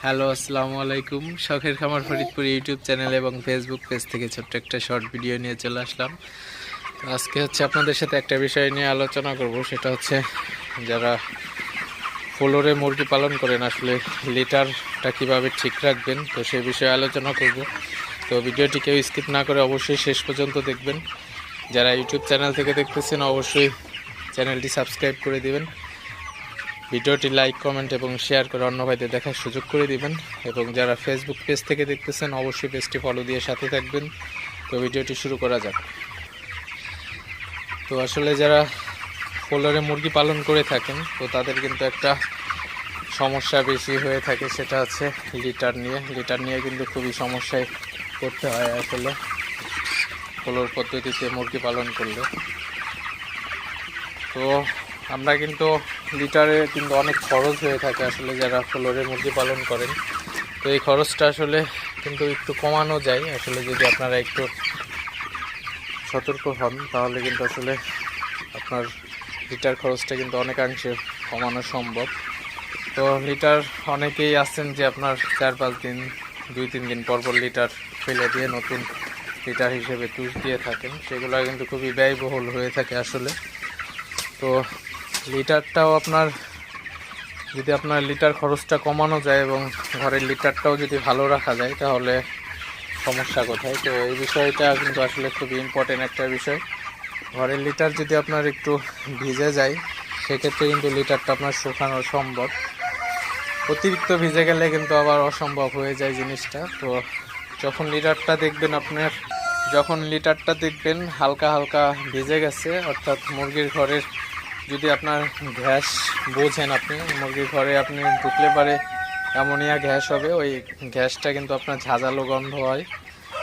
Hello, আসসালামু আলাইকুম। শখের খামার ফরিদপুর ইউটিউব চ্যানেল এবং ফেসবুক পেজ থেকে ছোট্ট একটা শর্ট ভিডিও নিয়ে চলে আসলাম। তো আজকে আপনাদের সাথে একটা বিষয় নিয়ে আলোচনা করব, সেটা হচ্ছে যারা ফ্লোরে মুরগি পালন করেন আসলে লিটারটা কিভাবে ঠিক রাখবেন, তো সেই বিষয়ে আলোচনা করব। তো ভিডিওটি কেউ স্কিপ না করে অবশ্যই শেষ পর্যন্ত দেখবেন। যারা ইউটিউব চ্যানেল থেকে দেখতেছেন অবশ্যই চ্যানেলটি সাবস্ক্রাইব করে দিবেন, ভিডিওটি লাইক, কমেন্ট এবং শেয়ার করে অন্য ভাইদের দেখার সুযোগ করে দিবেন। এবং যারা ফেসবুক পেজ থেকে দেখতেছেন অবশ্যই পেজটি ফলো দিয়ে সাথে থাকবেন। তো ভিডিওটি শুরু করা যাক। তো আসলে যারা ফ্লোরে মুরগি পালন করে থাকেন তো তাদের কিন্তু একটা সমস্যা বেশি হয়ে থাকে, সেটা হচ্ছে লিটার নিয়ে কিন্তু খুবই সমস্যায় পড়তে হয় আসলে ফ্লোর পদ্ধতিতে মুরগি পালন করলে। তো আমরা কিন্তু লিটারে কিন্তু অনেক খরচ হয়ে থাকে আসলে যারা ফ্লোরে মুরগি পালন করেন। তো এই খরচটা আসলে কিন্তু একটু কমানো যায় আসলে, যদি আপনারা একটু সতর্ক হন তাহলে কিন্তু আসলে আপনার লিটার খরচটা কিন্তু অনেকাংশে কমানো সম্ভব। তো লিটার অনেকেই আছেন যে আপনার 4-5 দিন 2-3 দিন পর লিটার ফেলে দিয়ে নতুন লিটার হিসেবে তুষ দিয়ে থাকেন, সেগুলো কিন্তু খুবই ব্যয়বহুল হয়ে থাকে আসলে। তো লিটারটাও যদি আপনার লিটার খরচটা কমানো যায় এবং ঘরের লিটারটাও যদি ভালো রাখা যায় তাহলে সমস্যা কোথায়। তো এই বিষয়টা কিন্তু আসলে খুবই ইম্পর্টেন্ট একটা বিষয়। ঘরের লিটার যদি আপনার একটু ভিজে যায় সেক্ষেত্রে কিন্তু লিটারটা আপনার শুকানো সম্ভব, অতিরিক্ত ভিজে গেলে কিন্তু আবার অসম্ভব হয়ে যায় জিনিসটা। তো যখন লিটারটা দেখবেন হালকা হালকা ভিজে গেছে, অর্থাৎ মুরগির ঘরের যদি আপনার গ্যাস বোঝেন, আপনি মুরগির ঘরে আপনি ঢুকলে পারে অ্যামোনিয়া গ্যাস হবে, ওই গ্যাসটা কিন্তু আপনার ঝাঁঝালো গন্ধ হয়।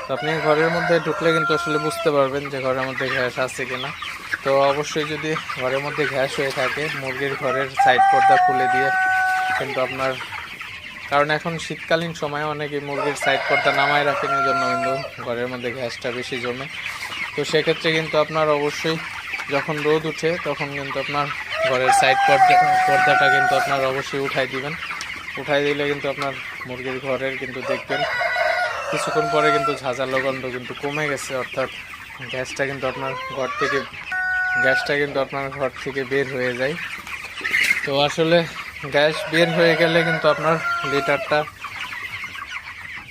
তো আপনি ঘরের মধ্যে ঢুকলে কিন্তু আসলে বুঝতে পারবেন যে ঘরের মধ্যে গ্যাস আছে কিনা। তো অবশ্যই যদি ঘরের মধ্যে গ্যাস হয়ে থাকে মুরগির ঘরের সাইড পর্দা খুলে দিয়ে কিন্তু আপনার, কারণ এখন শীতকালীন সময় অনেকে মুরগির সাইড পর্দা নামায় রাখেন, এই জন্য কিন্তু ঘরের মধ্যে গ্যাসটা বেশি জমে। তো সেক্ষেত্রে কিন্তু আপনার অবশ্যই যখন রোদ উঠে তখন কিন্তু আপনার ঘরের সাইড পর্দাটা কিন্তু আপনার অবশ্যই উঠাই দিবেন। উঠাই দিলে কিন্তু আপনার মুরগির ঘরের কিন্তু দেখবেন কিছুক্ষণ পরে কিন্তু ঝাঁঝালো গন্ধ কিন্তু কমে গেছে, অর্থাৎ গ্যাসটা কিন্তু আপনার ঘর থেকে বের হয়ে যায়। তো আসলে গ্যাস বের হয়ে গেলে কিন্তু আপনার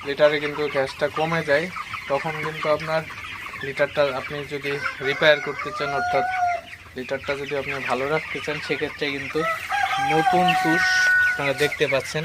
লিটারে কিন্তু গ্যাসটা কমে যায়। তখন কিন্তু আপনার লিটারটা আপনি যদি রিপেয়ার করতে চান, অর্থাৎ লিটারটা যদি আপনি ভালো রাখতে চান, সেক্ষেত্রে কিন্তু নতুন তুষ আপনারা দেখতে পাচ্ছেন